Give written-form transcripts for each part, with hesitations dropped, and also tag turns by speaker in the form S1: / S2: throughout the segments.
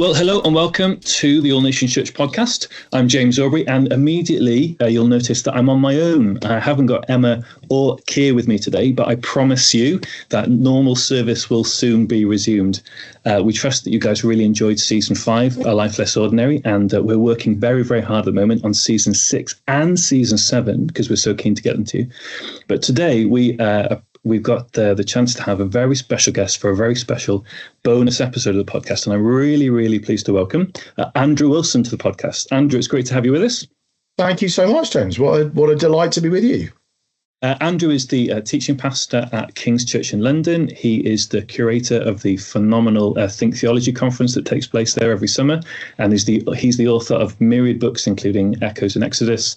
S1: Well, hello and welcome to the All Nations Church podcast. I'm James Aubrey, and immediately you'll notice that I'm on my own. I haven't got Emma or Kier with me today, but I promise you that normal service will soon be resumed. We trust that you guys really enjoyed season 5, A Life Less Ordinary, and we're working very, very hard at the moment on season 6 and season 7 because we're so keen to get them to you. But today we've got the chance to have a very special guest for a very special bonus episode of the podcast. And I'm really, really pleased to welcome Andrew Wilson to the podcast. Andrew, it's great to have you with us.
S2: Thank you so much, James. What a delight to be with you.
S1: Andrew is the teaching pastor at King's Church in London. He is the curator of the phenomenal Think Theology conference that takes place there every summer. And he's the author of myriad books, including Echoes and Exodus,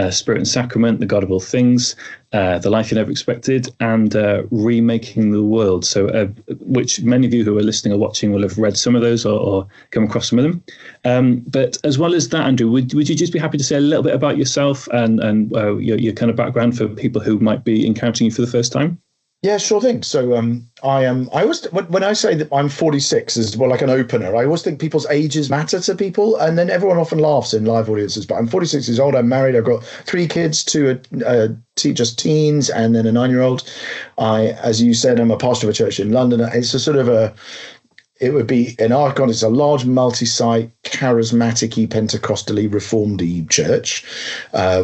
S1: Spirit and Sacrament, The God of All Things, The Life You Never Expected, and Remaking the World. So, which many of you who are listening or watching will have read some of those or come across some of them. But as well as that, Andrew, would you just be happy to say a little bit about yourself and your kind of background for people who might be encountering you for the first time?
S2: Yeah, sure thing. So I always, when I say that I'm 46 as well, like an opener, I always think people's ages matter to people. And then everyone often laughs in live audiences, but I'm 46 years old. I'm married. I've got 3 kids, 2 are just teens and then a 9-year-old. As you said, I'm a pastor of a church in London. It's a sort of it would be, in our context, a large multi-site, charismatic-y, Pentecostally, reformed-y church,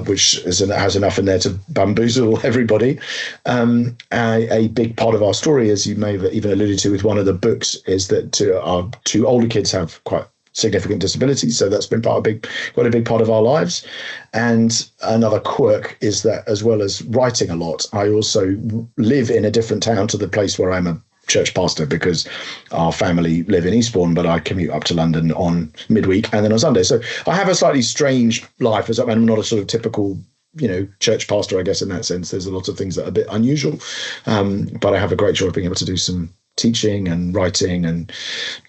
S2: which has enough in there to bamboozle everybody. A big part of our story, as you may have even alluded to with one of the books, is that our 2 older kids have quite significant disabilities, so that's been quite a big part of our lives. And another quirk is that, as well as writing a lot, I also live in a different town to the place where I'm a church pastor, because our family live in Eastbourne, but I commute up to London on midweek and then on Sunday. So I have a slightly strange life, as I'm not a sort of typical, church pastor, I guess, in that sense. There's a lot of things that are a bit unusual, but I have a great joy of being able to do some teaching and writing and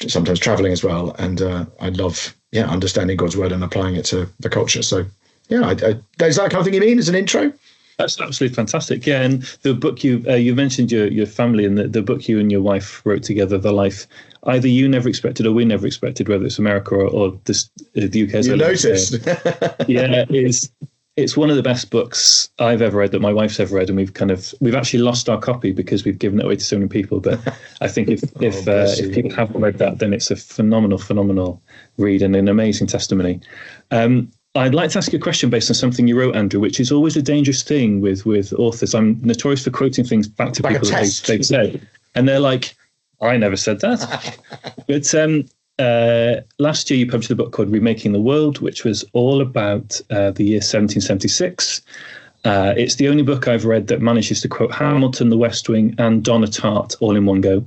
S2: sometimes traveling as well. And I love, understanding God's word and applying it to the culture. So, is that the kind of thing you mean as an intro?
S1: That's absolutely fantastic. Yeah, and the book you mentioned your family, and the book you and your wife wrote together, The Life Either You Never Expected or We Never Expected, whether it's America or the UK.
S2: You noticed.
S1: Yeah, it's one of the best books I've ever read, that my wife's ever read, and we've actually lost our copy because we've given it away to so many people. But I think if people haven't read that, then it's a phenomenal read and an amazing testimony. I'd like to ask you a question based on something you wrote, Andrew, which is always a dangerous thing with authors. I'm notorious for quoting things back to people that they've said, and they're like, I never said that. But last year you published a book called Remaking the World, which was all about the year 1776. It's the only book I've read that manages to quote Hamilton, The West Wing, and Donna Tartt all in one go.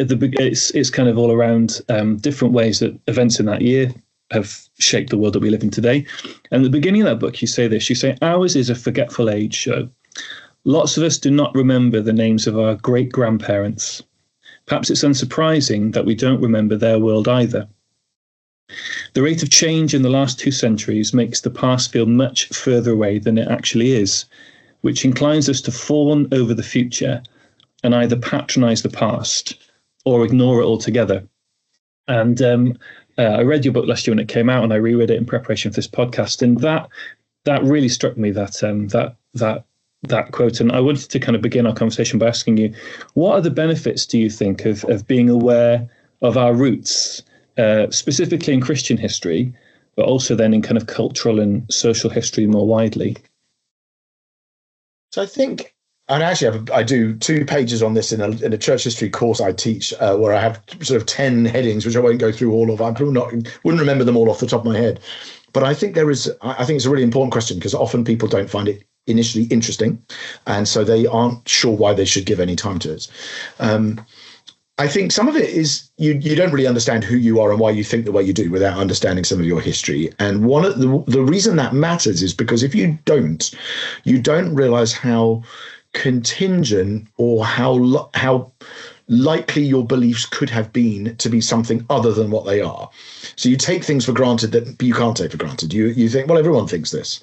S1: It's kind of all around different ways that events in that year have shaped the world that we live in today. And at the beginning of that book, you say, ours is a forgetful age show. Lots of us do not remember the names of our great-grandparents. Perhaps it's unsurprising that we don't remember their world either. The rate of change in the last 2 centuries makes the past feel much further away than it actually is, which inclines us to fawn over the future and either patronize the past or ignore it altogether. And I read your book last year when it came out, and I reread it in preparation for this podcast, and that really struck me, that quote. And I wanted to kind of begin our conversation by asking you, what are the benefits, do you think, of being aware of our roots, specifically in Christian history, but also then in kind of cultural and social history more widely?
S2: So I think, and actually I do 2 pages on this in a church history course I teach, where I have sort of 10 headings, which I won't go through all of. I wouldn't remember them all off the top of my head. But I think it's a really important question, because often people don't find it initially interesting, and so they aren't sure why they should give any time to it. I think some of it is you don't really understand who you are and why you think the way you do without understanding some of your history. And one of the reason that matters is because if you don't realize how contingent or how likely your beliefs could have been to be something other than what they are. So you take things for granted that you can't take for granted. You think, well, everyone thinks this,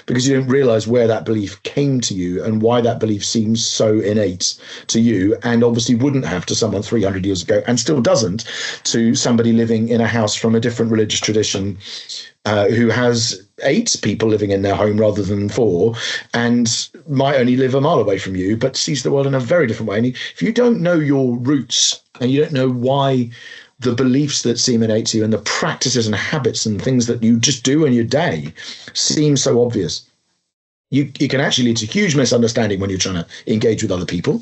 S2: because you don't realize where that belief came to you and why that belief seems so innate to you, and obviously wouldn't have to someone 300 years ago, and still doesn't to somebody living in a house from a different religious tradition, who has 8 people living in their home rather than 4, and might only live a mile away from you, but sees the world in a very different way. And if you don't know your roots, and you don't know why the beliefs that seem innate to you and the practices and habits and things that you just do in your day seem so obvious, you can actually lead to huge misunderstanding when you're trying to engage with other people,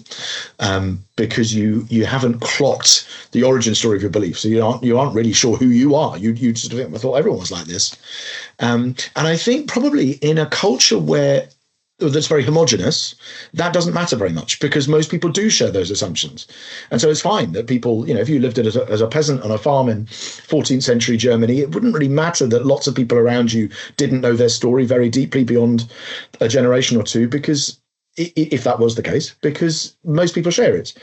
S2: because you haven't clocked the origin story of your belief. So you aren't really sure who you are. You just think, I thought everyone was like this. And I think probably in a culture that's very homogenous, that doesn't matter very much, because most people do share those assumptions. And so it's fine that people, if you lived as a peasant on a farm in 14th century Germany, it wouldn't really matter that lots of people around you didn't know their story very deeply beyond a generation or two, because if that was the case, because most people share it.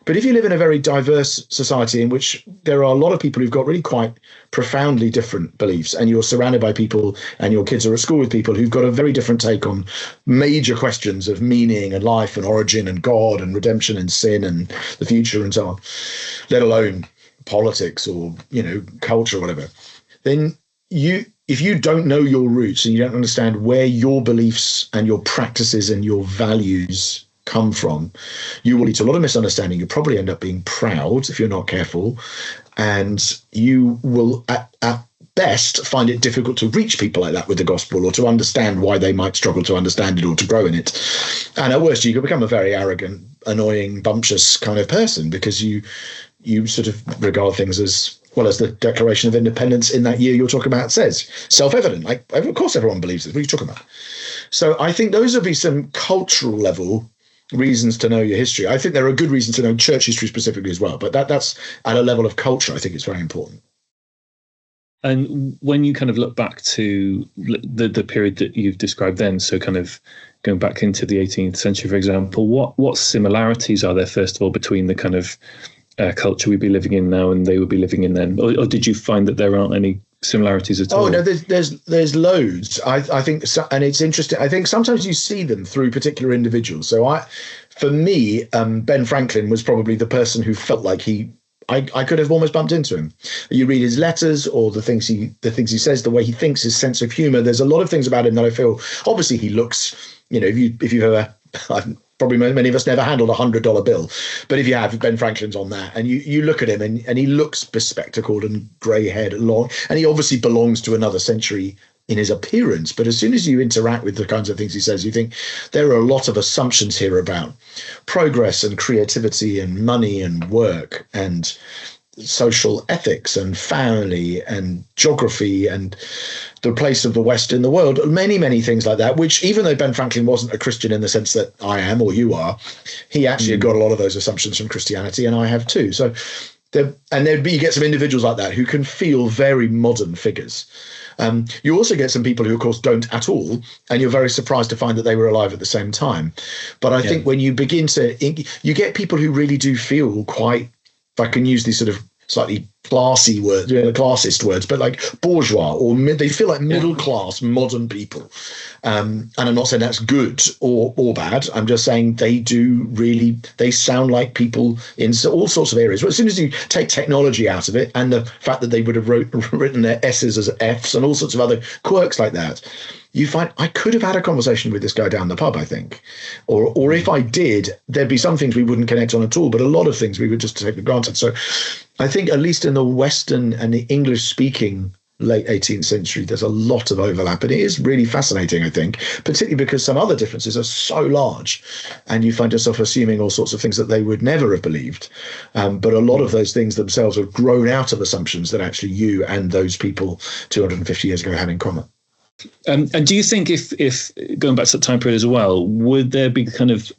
S2: But if you live in a very diverse society in which there are a lot of people who've got really quite profoundly different beliefs, and you're surrounded by people and your kids are at school with people who've got a very different take on major questions of meaning and life and origin and God and redemption and sin and the future and so on, let alone politics or, culture or whatever, then if you don't know your roots and you don't understand where your beliefs and your practices and your values come from, you will lead to a lot of misunderstanding. You'll probably end up being proud if you're not careful, and you will at best find it difficult to reach people like that with the gospel, or to understand why they might struggle to understand it or to grow in it. And at worst, you can become a very arrogant, annoying, bumptious kind of person, because you sort of regard things as, well, as the Declaration of Independence in that year you're talking about says, self-evident. Like, of course everyone believes this. What are you talking about? So I think those would be some cultural level reasons to know your history. I think there are good reasons to know church history specifically as well, but that's at a level of culture. I think it's very important.
S1: And when you kind of look back to the period that you've described then, so kind of going back into the 18th century, for example, what similarities are there, first of all, between the kind of culture we'd be living in now and they would be living in then? Or did you find that there aren't any similarities at all?
S2: Oh no, there's loads. I think so, and it's interesting. I think sometimes you see them through particular individuals. So for me, Ben Franklin was probably the person who felt like I could have almost bumped into him. You read his letters or the things he says, the way he thinks, his sense of humor. There's a lot of things about him that I feel. Obviously, he looks. If you've ever. Probably many of us never handled $100 bill, but if you have, Ben Franklin's on that, and you look at him and he looks bespectacled and grey-haired, long, and he obviously belongs to another century in his appearance. But as soon as you interact with the kinds of things he says, you think there are a lot of assumptions here about progress and creativity and money and work and social ethics and family and geography and the place of the West in the world, many, many things like that, which even though Ben Franklin wasn't a Christian in the sense that I am or you are, he actually got a lot of those assumptions from Christianity, and I have too. So you get some individuals like that who can feel very modern figures. You also get some people who, of course, don't at all, and you're very surprised to find that they were alive at the same time. But I think when you begin you get people who really do feel quite, if I can use these sort of slightly classy words, classist words, but like bourgeois, or they feel like middle class modern people. And I'm not saying that's good or bad. I'm just saying they sound like people in all sorts of areas. But as soon as you take technology out of it, and the fact that they would have written their S's as F's and all sorts of other quirks like that, you find I could have had a conversation with this guy down the pub, I think. Or if I did, there'd be some things we wouldn't connect on at all, but a lot of things we would just take for granted. So I think at least in the Western and the English-speaking late 18th century, there's a lot of overlap. And it is really fascinating, I think, particularly because some other differences are so large and you find yourself assuming all sorts of things that they would never have believed. But a lot of those things themselves have grown out of assumptions that actually you and those people 250 years ago had in common.
S1: And do you think if going back to that time period as well, would there be kind of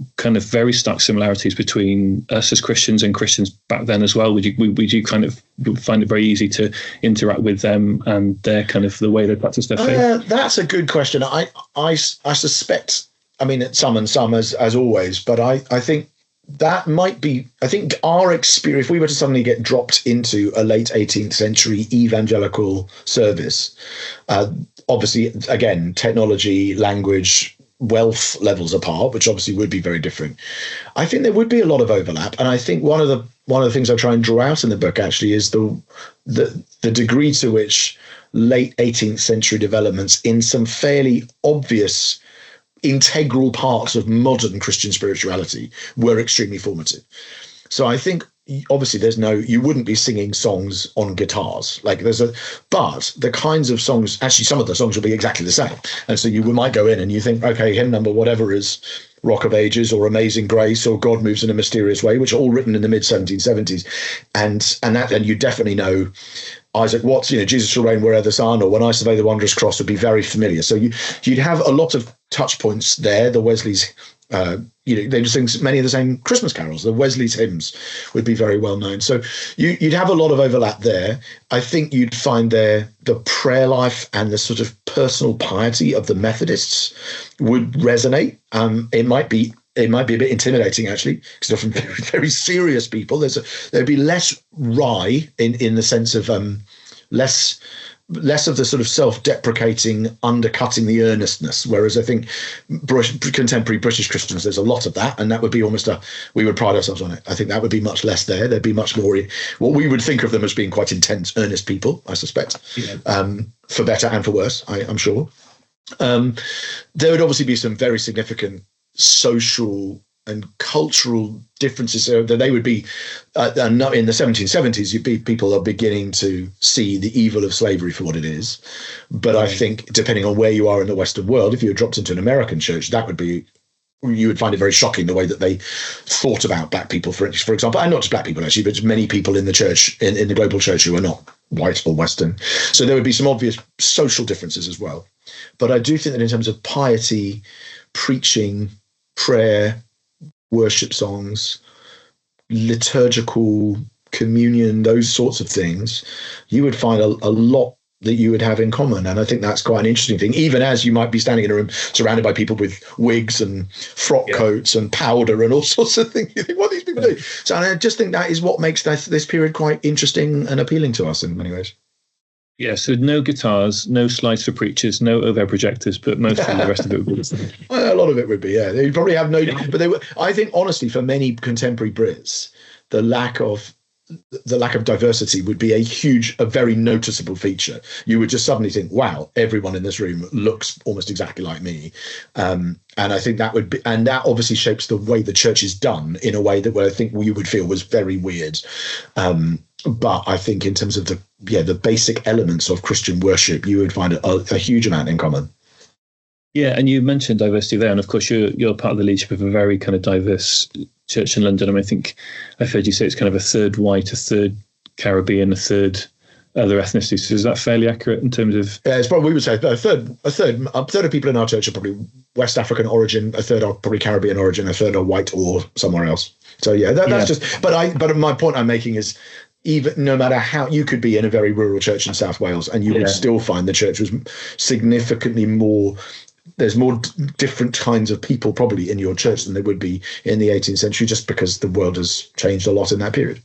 S1: very stark similarities between us as Christians and Christians back then as well? Would you kind of find it very easy to interact with them and their kind of the way they practice their faith?
S2: That's a good question. I suspect, I mean, some and some as always, but I think that might be, I think our experience, if we were to suddenly get dropped into a late 18th century evangelical service, obviously, again, technology, language, wealth levels apart, which obviously would be very different. I think there would be a lot of overlap. And I think one of the things I try and draw out in the book actually is the degree to which late 18th century developments in some fairly obvious integral parts of modern Christian spirituality were extremely formative. So I think obviously you wouldn't be singing songs on guitars. But the kinds of songs, actually some of the songs will be exactly the same. And so you might go in and you think, okay, hymn number, whatever is Rock of Ages or Amazing Grace or God Moves in a Mysterious Way, which are all written in the mid 1770s. And you definitely know Isaac Watts, Jesus shall reign wherever the sun, or When I Survey the Wondrous Cross would be very familiar. So you'd have a lot of touch points there. The Wesleys, they just sing many of the same Christmas carols. The Wesley's hymns would be very well known. So you'd have a lot of overlap there. I think you'd find there the prayer life and the sort of personal piety of the Methodists would resonate. It might be a bit intimidating, actually, because they're often very, very serious people. There'd be less wry in the sense of less of the sort of self-deprecating, undercutting the earnestness. Whereas I think contemporary British Christians, there's a lot of that, and that would be almost we would pride ourselves on it. I think that would be much less there. There'd be much more what we would think of them as being quite intense, earnest people, I suspect, for better and for worse, I'm sure. There would obviously be some very significant social and cultural differences. So that they would be in the 1770s, people are beginning to see the evil of slavery for what it is. But I think depending on where you are in the Western world, if you were dropped into an American church, you would find it very shocking the way that they thought about black people, for example, and not just black people actually, but many people in the church, in the global church, who are not white or Western. So there would be some obvious social differences as well. But I do think that in terms of piety, preaching, prayer, worship songs, liturgical communion, those sorts of things, you would find a lot that you would have in common. And I think that's quite an interesting thing, even as you might be standing in a room surrounded by people with wigs and frock coats and powder and all sorts of things. You think, what are these people do? So I just think that is what makes this period quite interesting and appealing to us in many ways.
S1: Yeah, so no guitars, no slides for preachers, no overhead projectors, but most of the rest of it would be.
S2: Well, a lot of it would be, yeah. They'd probably have no, but they were. I think, honestly, for many contemporary Brits, the lack of diversity would be a very noticeable feature. You would just suddenly think, wow, everyone in this room looks almost exactly like me. And I think that would be, and that obviously shapes the way the church is done in a way that I think you would feel was very weird. But I think in terms of the basic elements of Christian worship, you would find a huge amount in common.
S1: Yeah, and you mentioned diversity there, and of course you're part of the leadership of a very kind of diverse church in London. I mean, I think I've heard you say it's kind of a third white, a third Caribbean, a third other ethnicities. So is that fairly accurate in terms of? Yeah,
S2: it's probably, we would say a third of people in our church are probably West African origin, a third are probably Caribbean origin, a third are white or somewhere else. So yeah, that's just. But my point I'm making is, even no matter how, you could be in a very rural church in South Wales and you would still find the church was significantly more. There's more different kinds of people probably in your church than there would be in the 18th century, just because the world has changed a lot in that period.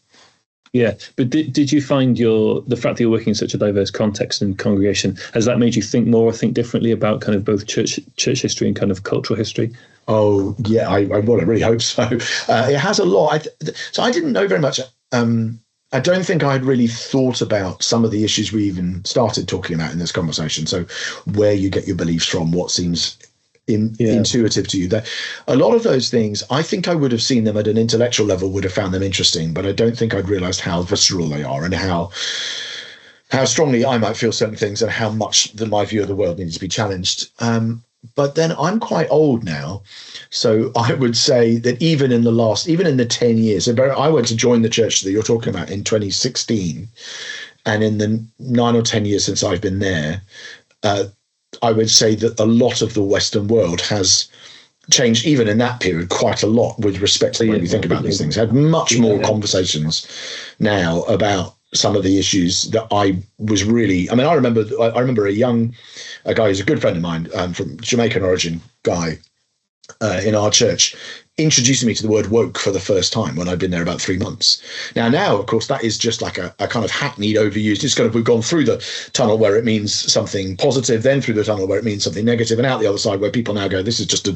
S1: Yeah, but did you find the fact that you're working in such a diverse context and congregation, has that made you think more or think differently about kind of both church history and kind of cultural history?
S2: Oh yeah, I really hope so. It has a lot. So I didn't know very much. I don't think I'd really thought about some of the issues we even started talking about in this conversation. So where you get your beliefs from, what seems intuitive to you. That a lot of those things, I think I would have seen them at an intellectual level, would have found them interesting, but I don't think I'd realised how visceral they are and how strongly I might feel certain things and how much my view of the world needs to be challenged. But then I'm quite old now. So I would say that even in the 10 years, I went to join the church that you're talking about in 2016. And in the 9 or 10 years since I've been there, I would say that a lot of the Western world has changed, even in that period, quite a lot with respect to when you think about these things. Had much more conversations now about some of the issues that I was really. I mean, I remember a guy who's a good friend of mine, from Jamaican origin guy, in our church. introducing me to the word woke for the first time when I'd been there about 3 months. Now, of course, that is just like a kind of hackneyed, overused. It's kind of, we've gone through the tunnel where it means something positive, then through the tunnel where it means something negative, and out the other side where people now go, this is just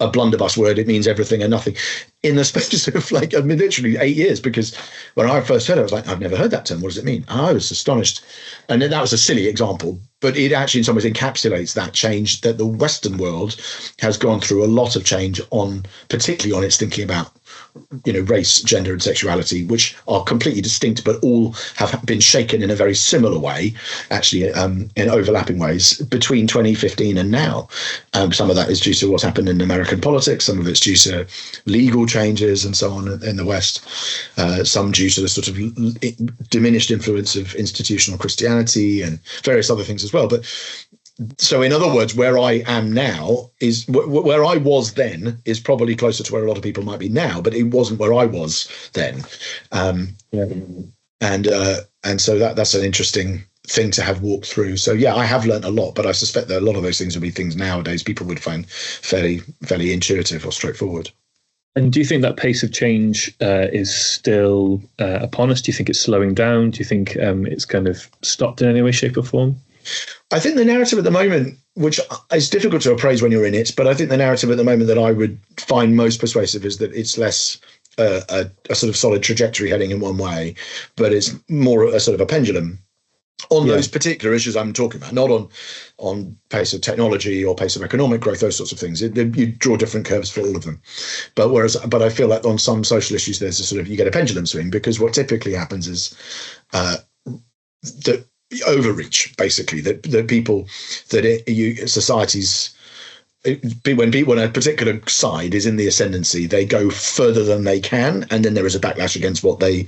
S2: a blunderbuss word. It means everything and nothing. In the space of literally 8 years, because when I first heard it, I was like, I've never heard that term. What does it mean? I was astonished. And then that was a silly example, but it actually in some ways encapsulates that change that the Western world has gone through a lot of change particularly on its thinking about, race, gender and sexuality, which are completely distinct, but all have been shaken in a very similar way, actually, in overlapping ways between 2015 and now. Some of that is due to what's happened in American politics. Some of it's due to legal changes and so on in the West. Some due to the sort of diminished influence of institutional Christianity and various other things as well. But so in other words, where I am now is where I was then is probably closer to where a lot of people might be now, but it wasn't where I was then. And so that's an interesting thing to have walked through. So yeah, I have learned a lot, but I suspect that a lot of those things would be things nowadays people would find fairly intuitive or straightforward.
S1: And do you think that pace of change is still upon us? Do you think it's slowing down? Do you think it's kind of stopped in any way, shape or form?
S2: I think the narrative at the moment, which is difficult to appraise when you're in it, but I think the narrative at the moment that I would find most persuasive is that it's less a sort of solid trajectory heading in one way, but it's more a sort of a pendulum on those particular issues I'm talking about, not on pace of technology or pace of economic growth, those sorts of things. You draw different curves for all of them. But I feel like on some social issues, there's a sort of, you get a pendulum swing, because what typically happens is that overreach, basically, that people, societies, when a particular side is in the ascendancy, they go further than they can, and then there is a backlash against what they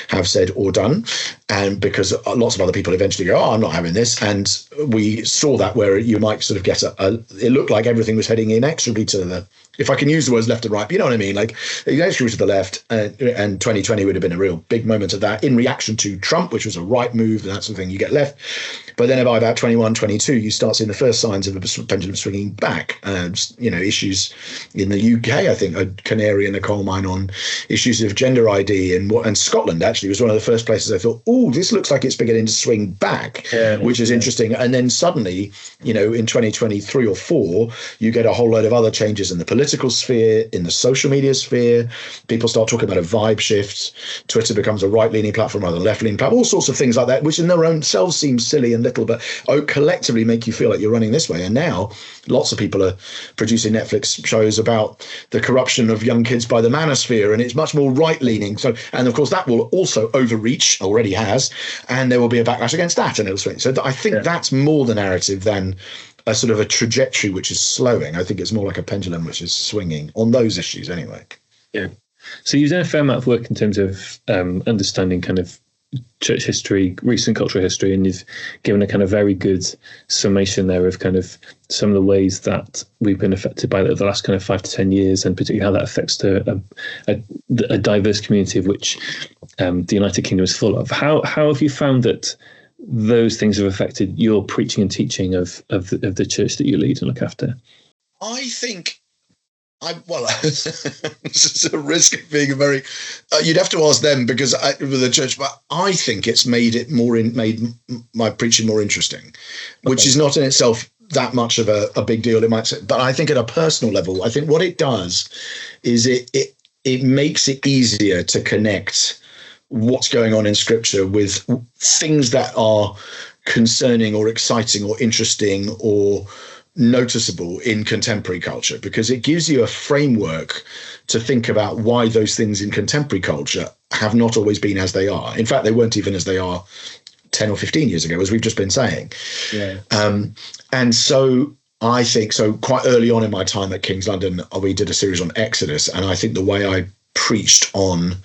S2: have said or done, and because lots of other people eventually go, I'm not having this. And we saw that where you might sort of get it looked like everything was heading inexorably to the, if I can use the words left and right, but you know what I mean, like inexorably to the left, and 2020 would have been a real big moment of that in reaction to Trump, which was a right move, and that sort of thing. You get left. But then by about 21, 22, you start seeing the first signs of a pendulum swinging back. Issues in the UK, I think, a canary in the coal mine on issues of gender ID, and Scotland actually was one of the first places I thought, oh, this looks like it's beginning to swing back, which is interesting. And then suddenly, in 2023 or 4, you get a whole load of other changes in the political sphere, in the social media sphere. People start talking about a vibe shift. Twitter becomes a right-leaning platform rather than left-leaning platform, all sorts of things like that, which in their own selves seem silly and little, but collectively make you feel like you're running this way. And now lots of people are producing Netflix shows about the corruption of young kids by the manosphere, and it's much more right-leaning. So, and of course, that will also overreach, already has, and there will be a backlash against that, and it'll swing. So I think that's more the narrative than a sort of a trajectory which is slowing. I think it's more like a pendulum which is swinging on those issues anyway.
S1: Yeah. So you've done a fair amount of work in terms of understanding kind of church history, recent cultural history, and you've given a kind of very good summation there of kind of some of the ways that we've been affected by the last kind of 5 to 10 years, and particularly how that affects a diverse community of which the United Kingdom is full of. How have you found that those things have affected your preaching and teaching of the church that you lead and look after?
S2: I think it's a risk of being a very. You'd have to ask them, because with the church, but I think it's made my preaching more interesting, which is not in itself that much of a big deal, it might say. But I think at a personal level, I think what it does is it makes it easier to connect what's going on in Scripture with things that are concerning or exciting or interesting or noticeable in contemporary culture, because it gives you a framework to think about why those things in contemporary culture have not always been as they are. In fact, they weren't even as they are 10 or 15 years ago, as we've just been saying. Yeah. And so I think, quite early on in my time at King's London, we did a series on Exodus, and I think the way I preached on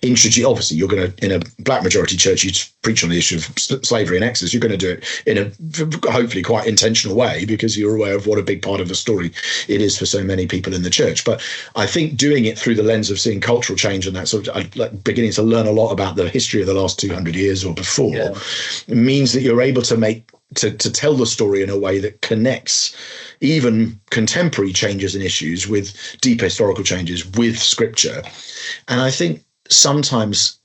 S2: obviously you're going to, in a black majority church, you preach on the issue of slavery and Exodus. You're going to do it in a hopefully quite intentional way, because you're aware of what a big part of the story it is for so many people in the church. But I think doing it through the lens of seeing cultural change and that sort of, like beginning to learn a lot about the history of the last 200 years or before, means that you're able to make to tell the story in a way that connects even contemporary changes and issues with deep historical changes with scripture. And I think sometimes,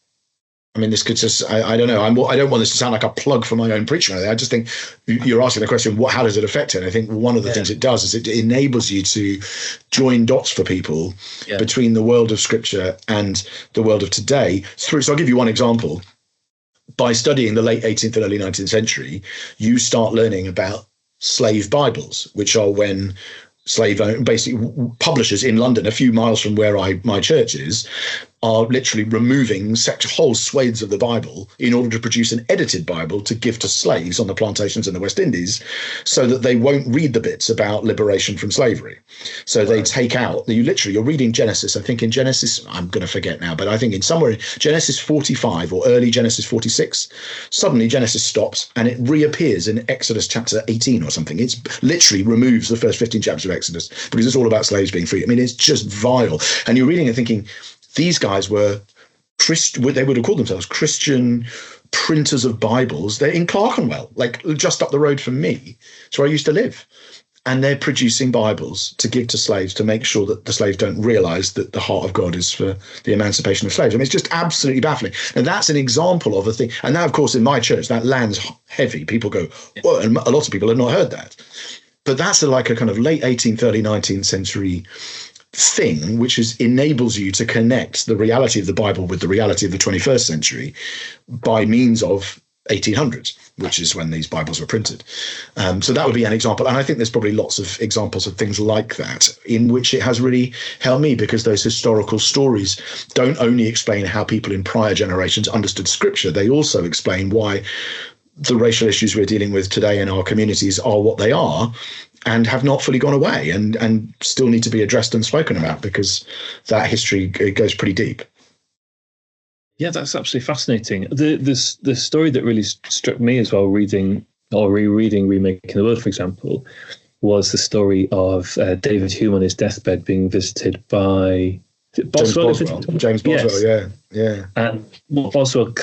S2: I mean, this could just, I don't know, I don't want this to sound like a plug for my own preaching. I just think you're asking the question, how does it affect it? And I think one of the things it does is it enables you to join dots for people between the world of scripture and the world of today. So I'll give you one example. By studying the late 18th and early 19th century, you start learning about slave Bibles, which are when basically publishers in London, a few miles from where my church is, are literally removing whole swathes of the Bible in order to produce an edited Bible to give to slaves on the plantations in the West Indies, so that they won't read the bits about liberation from slavery. So they take out, you're reading Genesis. I think in Genesis, I'm going to forget now, but I think in somewhere Genesis 45 or early Genesis 46, suddenly Genesis stops and it reappears in Exodus chapter 18 or something. It's literally removes the first 15 chapters of Exodus because it's all about slaves being free. I mean, it's just vile. And you're reading and thinking, these guys were they would have called themselves Christian printers of Bibles. They're in Clerkenwell, like just up the road from me. It's where I used to live. And they're producing Bibles to give to slaves to make sure that the slaves don't realize that the heart of God is for the emancipation of slaves. I mean, it's just absolutely baffling. And that's an example of a thing. And now, of course, in my church, that lands heavy. People go, well, and a lot of people have not heard that. But that's like a kind of late 18th, early 19th century thing, which enables you to connect the reality of the Bible with the reality of the 21st century by means of 1800s, which is when these Bibles were printed. So that would be an example. And I think there's probably lots of examples of things like that in which it has really helped me, because those historical stories don't only explain how people in prior generations understood scripture, they also explain why the racial issues we're dealing with today in our communities are what they are and have not fully gone away and still need to be addressed and spoken about, because that history goes pretty deep.
S1: Yeah, that's absolutely fascinating. The story that really struck me as well, reading or rereading Remaking the World, for example, was the story of David Hume on his deathbed being visited by Boswell.
S2: James Boswell, yeah.
S1: And Boswell,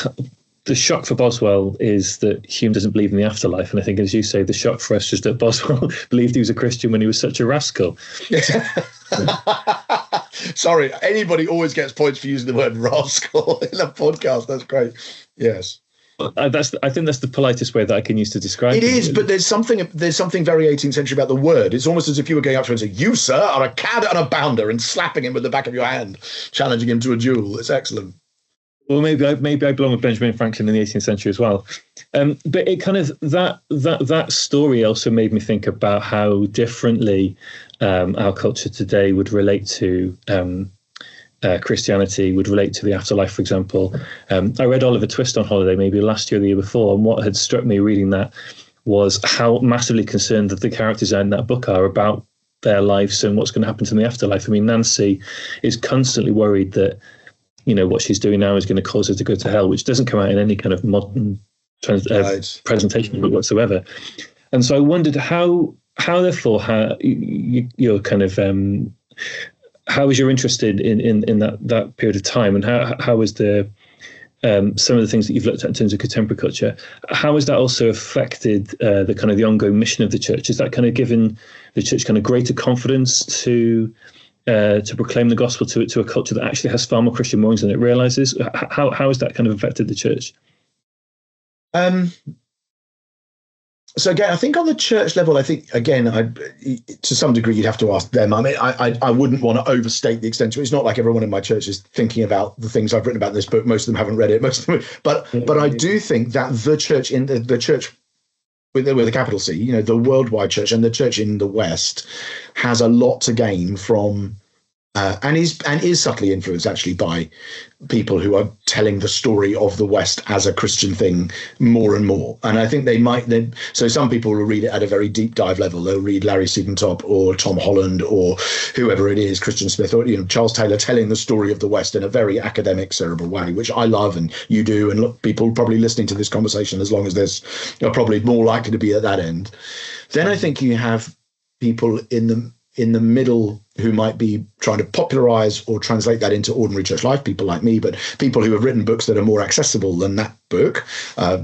S1: the shock for Boswell is that Hume doesn't believe in the afterlife. And I think, as you say, the shock for us is that Boswell believed he was a Christian when he was such a rascal.
S2: Sorry, anybody always gets points for using the word rascal in a podcast. That's great. Yes.
S1: I think that's the politest way that I can use to describe it.
S2: It is, but there's something very 18th century about the word. It's almost as if you were going up to him and saying, "You, sir, are a cad and a bounder," and slapping him with the back of your hand, challenging him to a duel. It's excellent.
S1: Well, maybe I belong with Benjamin Franklin in the 18th century as well. But it kind of that story also made me think about how differently our culture today would relate to Christianity, would relate to the afterlife, for example. I read Oliver Twist on holiday maybe last year or the year before, and what had struck me reading that was how massively concerned that the characters in that book are about their lives and what's going to happen to them in the afterlife. I mean, Nancy is constantly worried that, you know, what she's doing now is going to cause her to go to hell, which doesn't come out in any kind of modern presentation book whatsoever. And so I wondered how therefore, you're kind of, how was your interest in that period of time, and how was the some of the things that you've looked at in terms of contemporary culture, how has that also affected the kind of the ongoing mission of the church? Has that kind of given the church kind of greater confidence to proclaim the gospel to a culture that actually has far more Christian moorings than it realizes? How has that kind of affected the church?
S2: So again, I think on the church level, I think, again, to some degree, you'd have to ask them. I mean, I wouldn't want to overstate the extent to it. It's not like everyone in my church is thinking about the things I've written about in this book. Most of them haven't read it. But I do think that the church the church with a capital C, you know, the worldwide church and the church in the West has a lot to gain from and is subtly influenced actually by people who are telling the story of the West as a Christian thing more and more. And I think so some people will read it at a very deep dive level. They'll read Larry Siegentop or Tom Holland or whoever it is, Christian Smith, or, you know, Charles Taylor, telling the story of the West in a very academic, cerebral way, which I love and you do. And look, people probably listening to this conversation, as long as are probably more likely to be at that end. Then I think you have people in in the middle who might be trying to popularize or translate that into ordinary church life, people like me, but people who have written books that are more accessible than that book.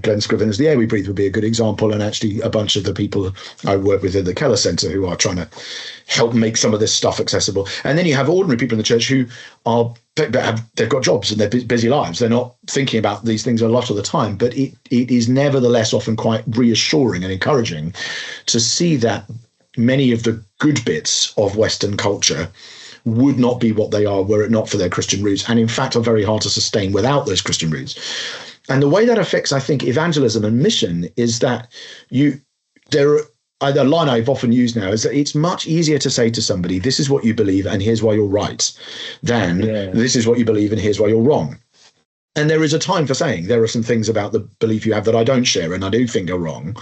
S2: Glenn Scrivener's The Air We Breathe would be a good example, and actually a bunch of the people I work with at the Keller Center who are trying to help make some of this stuff accessible. And then you have ordinary people in the church who are, they've got jobs and they're busy lives. They're not thinking about these things a lot of the time, but it is nevertheless often quite reassuring and encouraging to see that many of the good bits of Western culture would not be what they are were it not for their Christian roots, and in fact are very hard to sustain without those Christian roots. And the way that affects, I think, evangelism and mission is that a line I've often used now is that it's much easier to say to somebody, this is what you believe and here's why you're right, than this is what you believe and here's why you're wrong. And there is a time for saying there are some things about the belief you have that I don't share and I do think are wrong.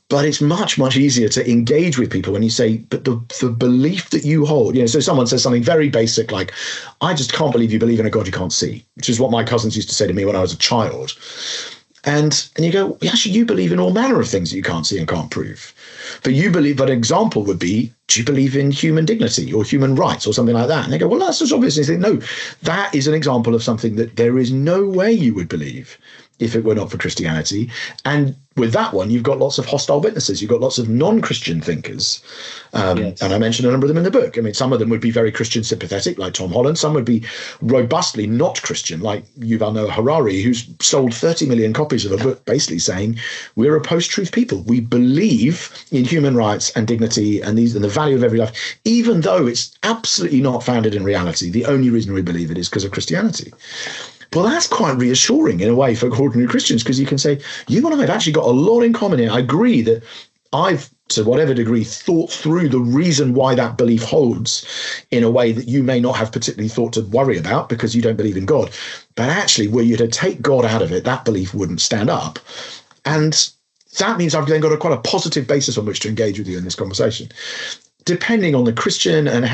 S2: But it's much, much easier to engage with people when you say, but the belief that you hold, so someone says something very basic like, I just can't believe you believe in a God you can't see, which is what my cousins used to say to me when I was a child. And you go, actually, you believe in all manner of things that you can't see and can't prove. But an example would be, do you believe in human dignity or human rights or something like that? And they go, well, that's just obvious. And they think, no, that is an example of something that there is no way you would believe if it were not for Christianity. And with that one, you've got lots of hostile witnesses. You've got lots of non-Christian thinkers. Yes. And I mentioned a number of them in the book. I mean, some of them would be very Christian sympathetic, like Tom Holland. Some would be robustly not Christian, like Yuval Noah Harari, who's sold 30 million copies of a book basically saying, we're a post-truth people. We believe in human rights and dignity and the value of every life, even though it's absolutely not founded in reality. The only reason we believe it is because of Christianity. Well, that's quite reassuring in a way for ordinary Christians, because you can say, you and I have actually got a lot in common here. I agree that I've, to whatever degree, thought through the reason why that belief holds in a way that you may not have particularly thought to worry about because you don't believe in God. But actually, were you to take God out of it, that belief wouldn't stand up. And that means I've then got quite a positive basis on which to engage with you in this conversation. Depending on the Christian and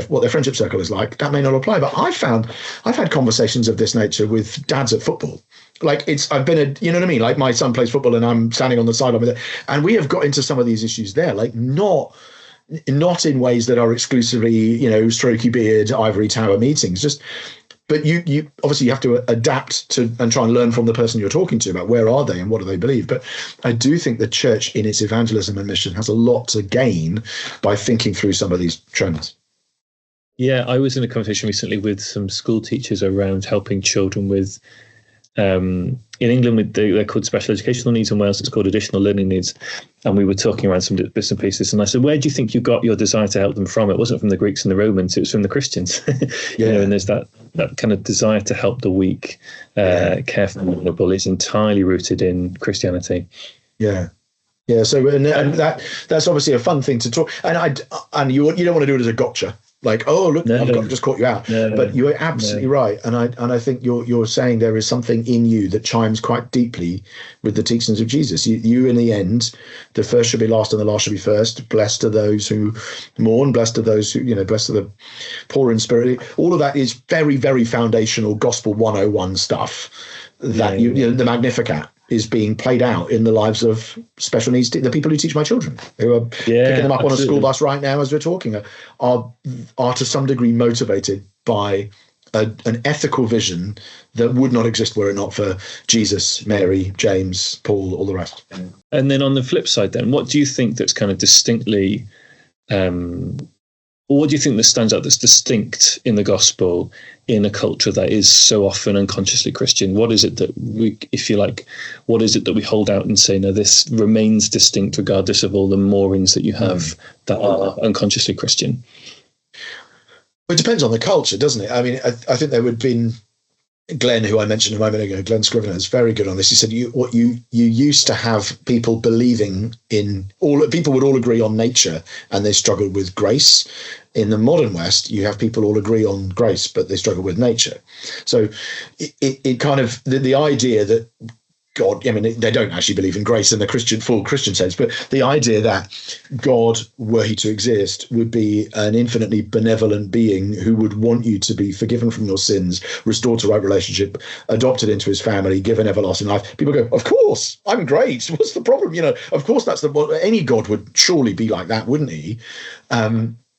S2: what their friendship circle is like, that may not apply. But I've had conversations of this nature with dads at football. Like you know what I mean? Like my son plays football and I'm standing on the sideline with it. And we have got into some of these issues there, like not in ways that are exclusively, strokey beard, ivory tower meetings, but you obviously have to adapt to and try and learn from the person you're talking to about where are they and what do they believe. But I do think the church in its evangelism and mission has a lot to gain by thinking through some of these trends.
S1: Yeah, I was in a conversation recently with some school teachers around helping children with, in England, they're called special educational needs. In Wales, it's called additional learning needs. And we were talking around some bits and pieces. And I said, where do you think you got your desire to help them from? It wasn't from the Greeks and the Romans, it was from the Christians. And there's that kind of desire to help the weak, care for the vulnerable is entirely rooted in Christianity.
S2: Yeah. Yeah. So, and that's obviously a fun thing to talk. And you don't want to do it as a gotcha. Like, oh, look, I've just caught you out. But you're absolutely right. And I think you're saying there is something in you that chimes quite deeply with the teachings of Jesus. You in the end, the first should be last and the last should be first. Blessed are those who mourn, blessed are those who, blessed are the poor in spirit. All of that is very, very foundational gospel 101 stuff that the Magnificat is being played out in the lives of special needs, the people who teach my children, who are picking them up on a school bus right now as we're talking, are to some degree motivated by an ethical vision that would not exist were it not for Jesus, Mary, James, Paul, all the rest.
S1: And then on the flip side then, what do you think that's kind of distinctly, what do you think that stands out that's distinct in the gospel in a culture that is so often unconsciously Christian? What is it that we, if you like, what is it that we hold out and say, no, this remains distinct regardless of all the moorings that you have that are unconsciously Christian?
S2: Well, it depends on the culture, doesn't it? I mean, I think there would have been Glenn, who I mentioned a moment ago, Glenn Scrivener, is very good on this. He said you used to have people believing in people would all agree on nature and they struggled with grace. In the modern West, you have people all agree on grace, but they struggle with nature. So it kind of the idea that God, I mean, they don't actually believe in grace in the full Christian sense, but the idea that God, were he to exist, would be an infinitely benevolent being who would want you to be forgiven from your sins, restored to right relationship, adopted into his family, given everlasting life. People go, of course, I'm great. What's the problem? Of course, any God would surely be like that, wouldn't he?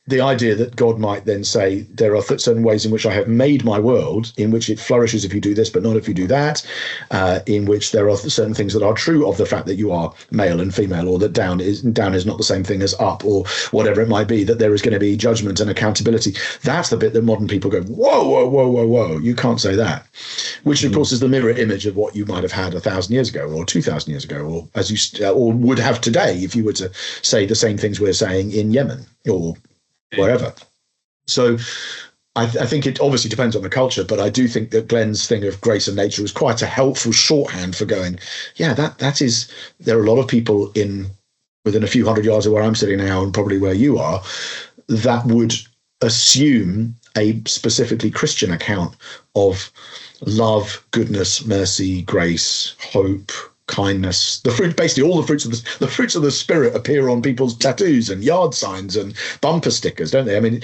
S2: The idea that God might then say, there are certain ways in which I have made my world, in which it flourishes if you do this, but not if you do that, in which there are certain things that are true of the fact that you are male and female, or that down is not the same thing as up, or whatever it might be, that there is going to be judgment and accountability. That's the bit that modern people go, whoa, whoa, whoa, whoa, whoa, you can't say that. Which, of course, is the mirror image of what you might have had 1,000 years ago, or 2,000 years ago, or or would have today if you were to say the same things we're saying in Yemen, or wherever. So I think it obviously depends on the culture, but I do think that Glenn's thing of grace and nature was quite a helpful shorthand for going, yeah, that is, there are a lot of people within a few hundred yards of where I'm sitting now, and probably where you are, that would assume a specifically Christian account of love, goodness, mercy, grace, hope, kindness, basically all the fruits of the spirit appear on people's tattoos and yard signs and bumper stickers, don't they? I mean,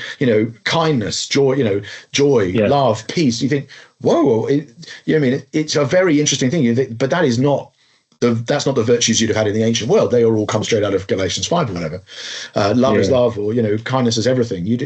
S2: kindness, joy, yeah. Love, peace. You think, whoa, it's a very interesting thing. But that is not that's not the virtues you'd have had in the ancient world. They all come straight out of Galatians 5 or whatever. Love is love, or kindness is everything.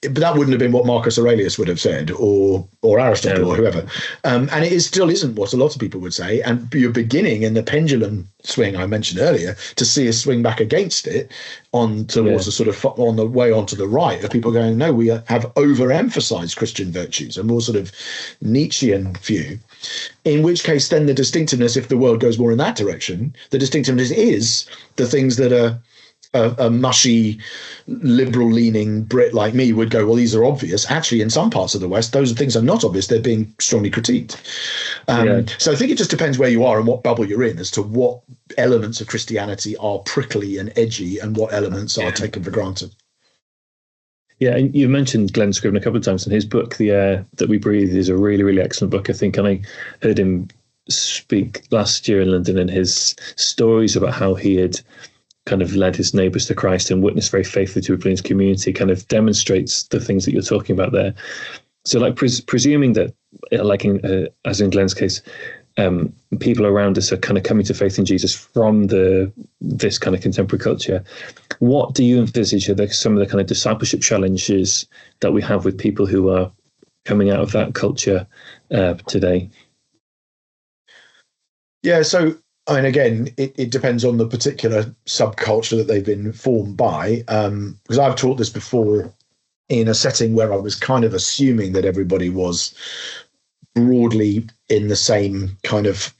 S2: But that wouldn't have been what Marcus Aurelius would have said, or Aristotle, or whoever. And it still isn't what a lot of people would say. And you're beginning in the pendulum swing I mentioned earlier to see a swing back against it towards the sort of on the way onto the right of people going, no, we have overemphasized Christian virtues, a more sort of Nietzschean view. In which case, then the distinctiveness, if the world goes more in that direction, the distinctiveness is the things that a mushy, liberal-leaning Brit like me would go, well, these are obvious. Actually, in some parts of the West, those things are not obvious. They're being strongly critiqued. So I think it just depends where you are and what bubble you're in as to what elements of Christianity are prickly and edgy and what elements are taken for granted.
S1: Yeah, and you mentioned Glenn Scriven a couple of times, and his book, The Air That We Breathe, is a really, really excellent book, I think. And I heard him speak last year in London, and his stories about how he had kind of led his neighbours to Christ and witnessed very faithfully to people in his community kind of demonstrates the things that you're talking about there. So like presuming that, like as in Glenn's case, people around us are kind of coming to faith in Jesus from this kind of contemporary culture. What do you envisage are some of the kind of discipleship challenges that we have with people who are coming out of that culture today?
S2: Yeah, so I mean, again, it depends on the particular subculture that they've been formed by. Because I've taught this before in a setting where I was kind of assuming that everybody was broadly in the same kind of,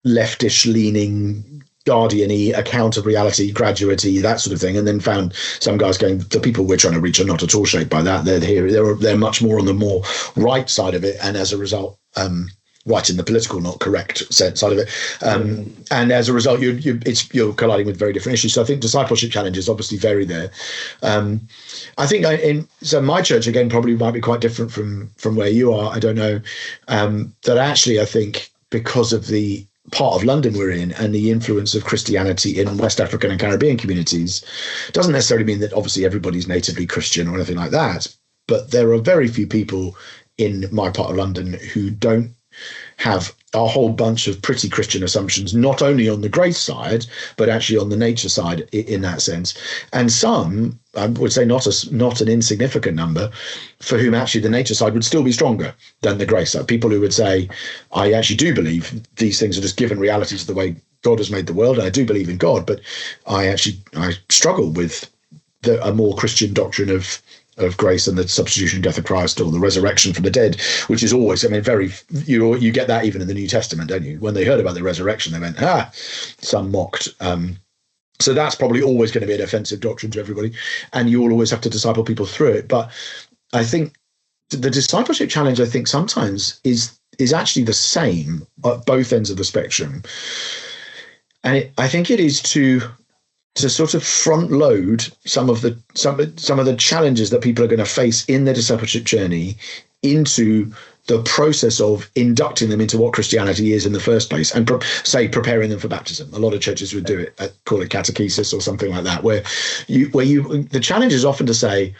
S2: leftish leaning, guardian-y account of reality, graduate-y, that sort of thing, and then found some guys going, the people we're trying to reach are not at all shaped by that. They're much more on the more right side of it, and as a result, right in the political, not correct sense side of it. And as a result, you're colliding with very different issues. So I think discipleship challenges obviously vary there. I think so my church, again, probably might be quite different from where you are. I don't know. That actually, I think because of the part of London we're in and the influence of Christianity in West African and Caribbean communities, doesn't necessarily mean that obviously everybody's natively Christian or anything like that. But there are very few people in my part of London who don't have a whole bunch of pretty Christian assumptions, not only on the grace side, but actually on the nature side in that sense. And some, I would say not an insignificant number, for whom actually the nature side would still be stronger than the grace side. People who would say, I actually do believe these things are just given realities of the way God has made the world, and I do believe in God, but I struggle with a more Christian doctrine of grace and the substitution death of Christ, or the resurrection from the dead, which is always, you get that even in the New Testament, don't you? When they heard about the resurrection, they went, some mocked. So that's probably always going to be an offensive doctrine to everybody, and you will always have to disciple people through it. But I think the discipleship challenge, I think sometimes is actually the same at both ends of the spectrum. And I think it is to sort of front load some of the challenges that people are going to face in their discipleship journey into the process of inducting them into what Christianity is in the first place, and preparing them for baptism. A lot of churches would do it, call it catechesis or something like that, where the challenge is often to say,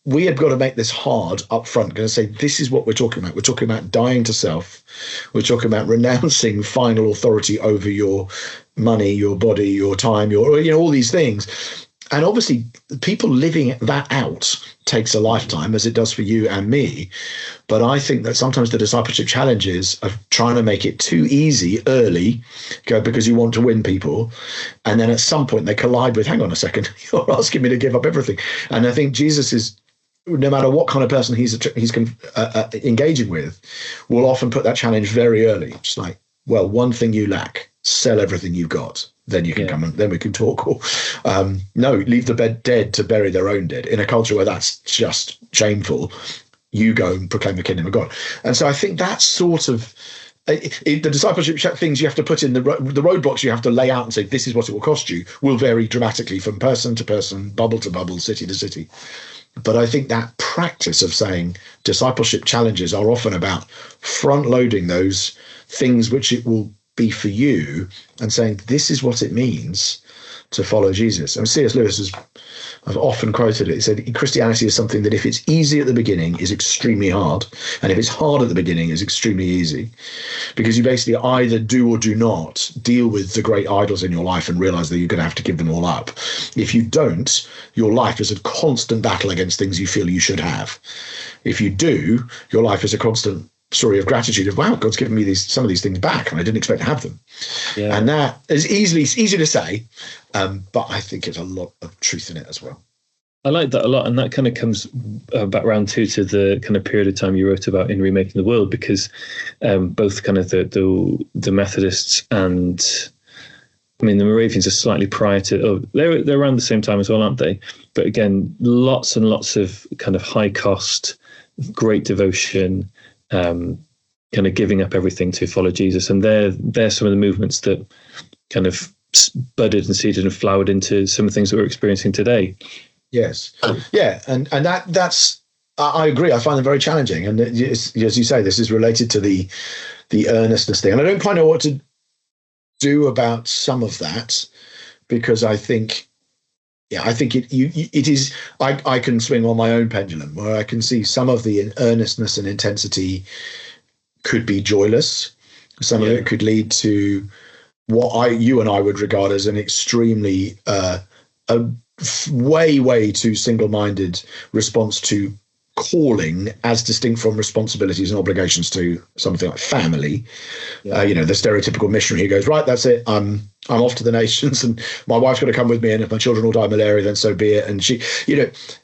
S2: we have got to make this hard up front. Going to say, this is what we're talking about. We're talking about dying to self. We're talking about renouncing final authority over your money, your body, your time, all these things. And obviously, people living that out takes a lifetime, as it does for you and me. But I think that sometimes the discipleship challenges of trying to make it too easy early, because you want to win people. And then at some point they collide with, hang on a second, you're asking me to give up everything. And I think Jesus is, no matter what kind of person he's engaging with, will often put that challenge very early. It's like, well, one thing you lack, sell everything you've got. Then you can come and then we can talk. Or no, leave the bed dead to bury their own dead. In a culture where that's just shameful, you go and proclaim the kingdom of God. And so I think that's sort of the discipleship things you have to put in, the roadblocks you have to lay out and say, this is what it will cost you, will vary dramatically from person to person, bubble to bubble, city to city. But I think that practice of saying discipleship challenges are often about front loading those things which it will be for you, and saying, this is what it means to follow Jesus. And C.S. Lewis I've often quoted it. He said, Christianity is something that if it's easy at the beginning is extremely hard. And if it's hard at the beginning is extremely easy, because you basically either do or do not deal with the great idols in your life and realize that you're going to have to give them all up. If you don't, your life is a constant battle against things you feel you should have. If you do, your life is a constant story of gratitude of, wow, God's given me some of these things back and I didn't expect to have them. Yeah. And that is easy to say, but I think there's a lot of truth in it as well.
S1: I like that a lot, and that kind of comes back round too to the kind of period of time you wrote about in Remaking the World, because both kind of the Methodists and, I mean, the Moravians are slightly prior to, they're around the same time as well, aren't they? But again, lots and lots of kind of high cost, great devotion, kind of giving up everything to follow Jesus. And they're some of the movements that kind of budded and seeded and flowered into some of the things that we're experiencing today.
S2: Yes. Yeah. And that's, I agree. I find them very challenging. And as you say, this is related to the earnestness thing. And I don't quite know what to do about some of that, because I think it is, I can swing on my own pendulum, where I can see some of the earnestness and intensity could be joyless. Some of it could lead to what you and I would regard as an extremely, way too single-minded response to calling, as distinct from responsibilities and obligations to something like family. The stereotypical missionary who goes, right, that's it, I'm off to the nations and my wife's got to come with me, and if my children all die of malaria, then so be it. And she,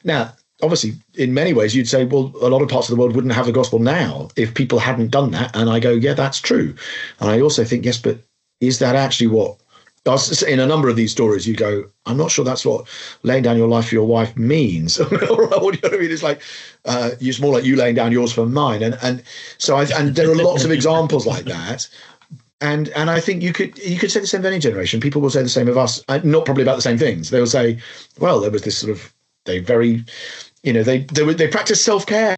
S2: now obviously in many ways you'd say, well, a lot of parts of the world wouldn't have the gospel now if people hadn't done that. And I go, yeah, that's true. And I also think, yes, but is that actually what, in a number of these stories, you go, I'm not sure that's what laying down your life for your wife means. What do you know what I mean? It's like, it's more like you laying down yours for mine. And there are lots of examples like that. And I think you could say the same of any generation. People will say the same of us, not probably about the same things. They'll say, well, there was this sort of, they practiced self-care,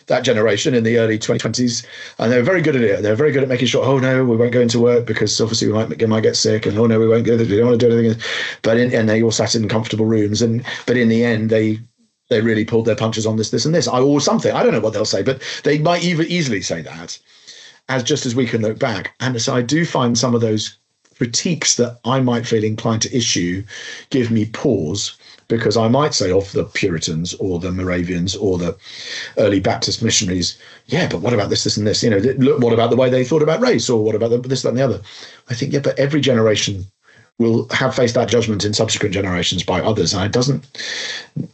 S2: that generation in the early 2020s, and they were very good at it. They're very good at making sure, oh no, we won't go into work because obviously we might get sick, and oh no, we won't go. We don't want to do anything. And they all sat in comfortable rooms, but in the end, they really pulled their punches on this, and this, or something. I don't know what they'll say, but they might even easily say that, as we can look back. And so I do find some of those critiques that I might feel inclined to issue give me pause, because I might say of the Puritans or the Moravians or the early Baptist missionaries, yeah, but what about this and this? Look, what about the way they thought about race, or what about this, that, and the other? I think, yeah, but every generation will have faced that judgment in subsequent generations by others, and it doesn't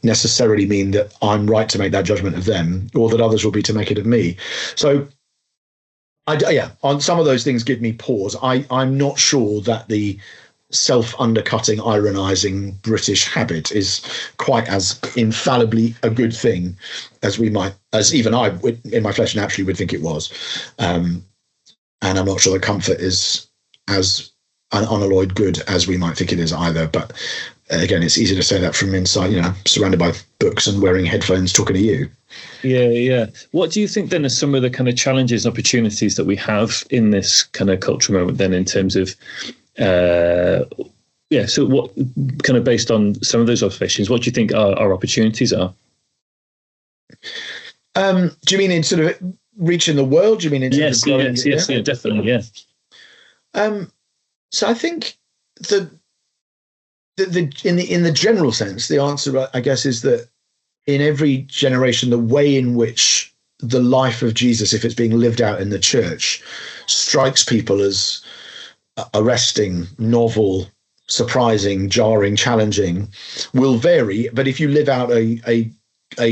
S2: necessarily mean that I'm right to make that judgment of them, or that others will be to make it of me. So, on some of those things give me pause. I'm not sure that the self-undercutting, ironizing British habit is quite as infallibly a good thing as even I would, in my flesh, naturally would think it was. And I'm not sure the comfort is as an unalloyed good as we might think it is either. But again, it's easy to say that from inside, surrounded by books and wearing headphones talking to you.
S1: Yeah. What do you think then are some of the kind of challenges and opportunities that we have in this kind of cultural moment then, in terms of, so what kind of, based on some of those observations, what do you think our opportunities are?
S2: Do you mean in sort of reaching the world? Do you mean in terms of growing?
S1: Yes, definitely, yeah.
S2: So I think in the general sense, the answer, I guess, is that in every generation, the way in which the life of Jesus, if it's being lived out in the church, strikes people as arresting, novel, surprising, jarring, challenging, will vary. But if you live out a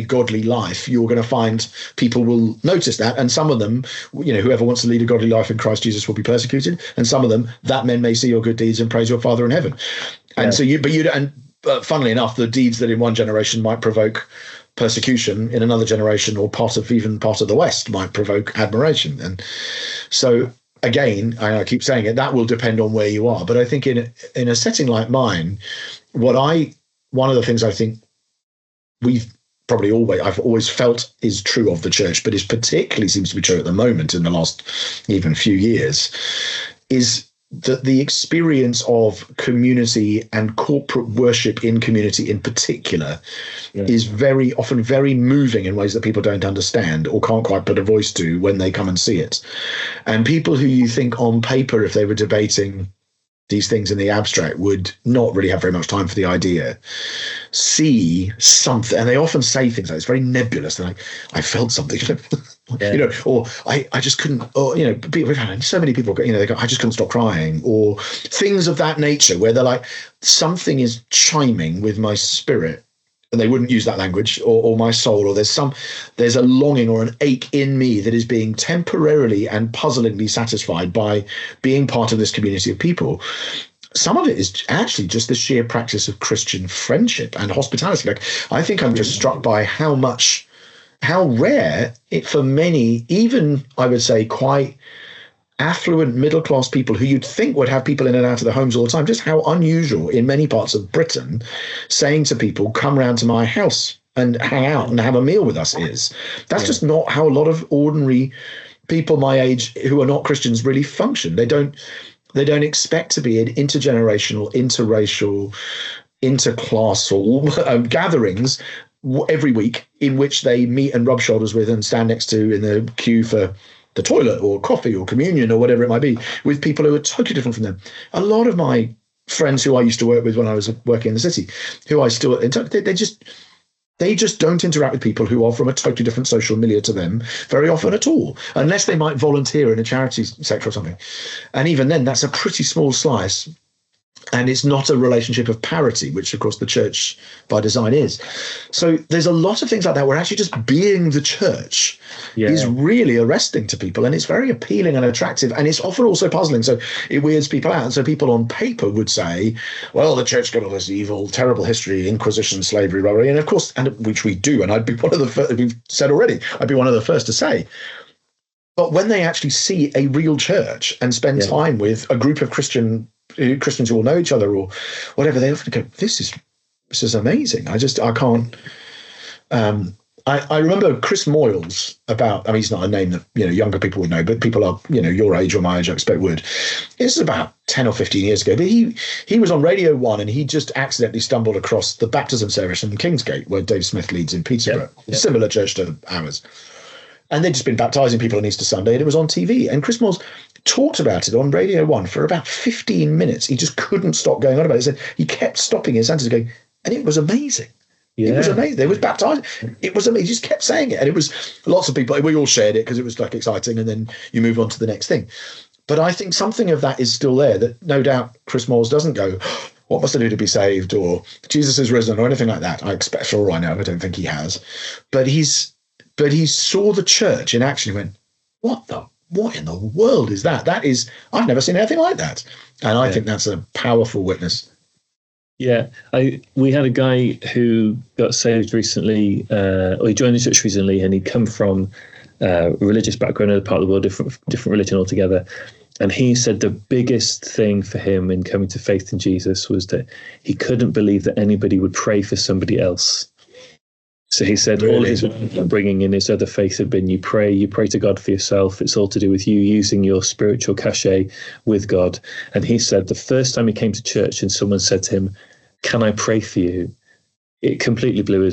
S2: godly life, you're going to find people will notice that. And some of them, whoever wants to lead a godly life in Christ Jesus will be persecuted. And some of them, that men may see your good deeds and praise your Father in heaven. And funnily enough, the deeds that in one generation might provoke persecution in another generation, or part of the West, might provoke admiration. And so, again, I keep saying it, that will depend on where you are. But I think in a setting like mine, one of the things I think I've always felt is true of the church, but is particularly seems to be true at the moment in the last even few years, is that the experience of community and corporate worship in community in particular is very often very moving in ways that people don't understand or can't quite put a voice to when they come and see it. And people who you think on paper, if they were debating these things in the abstract, would not really have very much time for the idea, see something, and they often say things like, it's very nebulous. They're like, I felt something, or I just couldn't, or, we've had so many people, they go, I just couldn't stop crying, or things of that nature, where they're like, something is chiming with my spirit. And they wouldn't use that language, or my soul, or there's a longing or an ache in me that is being temporarily and puzzlingly satisfied by being part of this community of people. Some of it is actually just the sheer practice of Christian friendship and hospitality. Like, I think I'm just struck by how rare it for many, even I would say quite affluent middle-class people who you'd think would have people in and out of their homes all the time, just how unusual in many parts of Britain saying to people, come round to my house and hang out and have a meal with us is. That's just not how a lot of ordinary people my age who are not Christians really function. They don't expect to be in intergenerational, interracial, interclassal gatherings every week in which they meet and rub shoulders with and stand next to in the queue for the toilet or coffee or communion or whatever it might be, with people who are totally different from them. A lot of my friends who I used to work with when I was working in the city, who I still, they just don't interact with people who are from a totally different social milieu to them very often at all, unless they might volunteer in a charity sector or something. And even then, that's a pretty small slice. And it's not a relationship of parity, which, of course, the church by design is. So there's a lot of things like that where actually just being the church is really arresting to people. And it's very appealing and attractive. And it's often also puzzling. So it weirds people out. And so people on paper would say, well, the church got all this evil, terrible history, Inquisition, slavery, robbery. And of course, which we do. And I'd be one of the first, we've said already, I'd be one of the first to say. But when they actually see a real church and spend time with a group of Christians who all know each other or whatever, they often go, this is amazing. I can't. I remember Chris Moyles he's not a name that, younger people would know, but people are, your age or my age, I expect would. This is about 10 or 15 years ago, but he was on Radio 1 and he just accidentally stumbled across the baptism service in Kingsgate, where Dave Smith leads in Peterborough, similar church to ours. And they'd just been baptizing people on Easter Sunday, and it was on TV. And Chris Moyles talked about it on Radio 1 for about 15 minutes. He just couldn't stop going on about it. He said he kept stopping his sentences going, and it was amazing. Yeah. It was amazing. They was baptized. It was amazing. He just kept saying it. And it was lots of people, we all shared it because it was like exciting, and then you move on to the next thing. But I think something of that is still there, that no doubt Chris Moyles doesn't go, what must I do to be saved? Or Jesus is risen, or anything like that. I expect, for all I know, I don't think he has. But he saw the church in action. He went, what in the world is that? I've never seen anything like that. And I think that's a powerful witness.
S1: Yeah. We had a guy who got saved recently, or he joined the church recently, and he'd come from a religious background, another part of the world, different religion altogether. And he said the biggest thing for him in coming to faith in Jesus was that he couldn't believe that anybody would pray for somebody else. So he said all his bringing in his other faith had been you pray to God for yourself. It's all to do with you using your spiritual cachet with God. And he said the first time he came to church and someone said to him, "Can I pray for you?" It completely blew him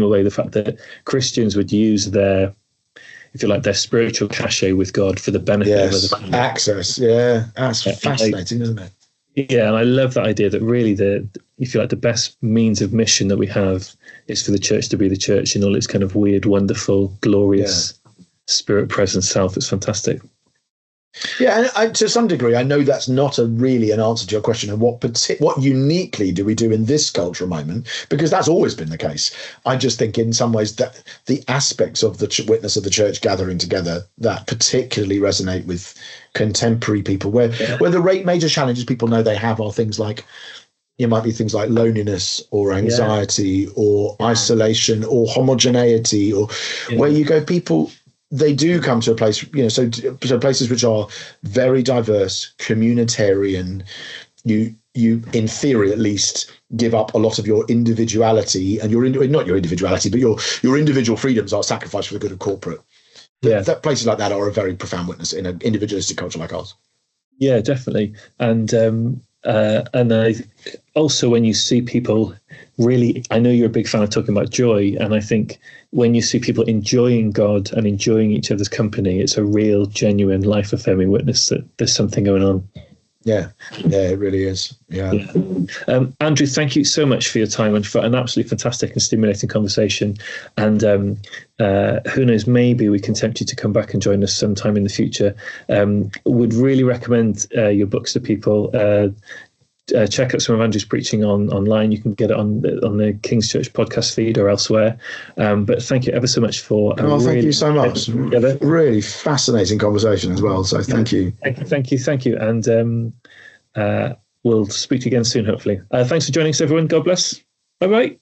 S1: away. The fact that Christians would use their, if you like, their spiritual cachet with God for the benefit of other people.
S2: Access. Yeah, that's fascinating, isn't it?
S1: Yeah, and I love that idea that really if you like, the best means of mission that we have is for the church to be the church in all its kind of weird, wonderful, glorious spirit present self. It's fantastic.
S2: Yeah, and to some degree, I know that's not really an answer to your question of what uniquely do we do in this cultural moment, because that's always been the case. I just think in some ways that the aspects of the witness of the church gathering together that particularly resonate with contemporary people, where the major challenges people know they have are things like, it might be things like loneliness or anxiety or isolation or homogeneity, or where you go, people, they do come to a place, so places which are very diverse, communitarian. You in theory at least give up a lot of your individuality, and not your individuality, but your individual freedoms are sacrificed for the good of corporate. That places like that are a very profound witness in an individualistic culture like ours. Yeah,
S1: definitely. And I also, when you see people really, I know you're a big fan of talking about joy, and I think when you see people enjoying God and enjoying each other's company, it's a real, genuine, life-affirming witness that there's something going on.
S2: Yeah, it really is. Yeah.
S1: Andrew, thank you so much for your time and for an absolutely fantastic and stimulating conversation. And who knows, maybe we can tempt you to come back and join us sometime in the future. Would really recommend your books to people. Check out some of Andrew's preaching online. You can get it on the King's Church podcast feed or elsewhere. But thank you ever so much for.
S2: Thank you so much. Really fascinating conversation as well. So thank you.
S1: Thank you. And we'll speak to you again soon, hopefully. Thanks for joining us, everyone. God bless. Bye bye.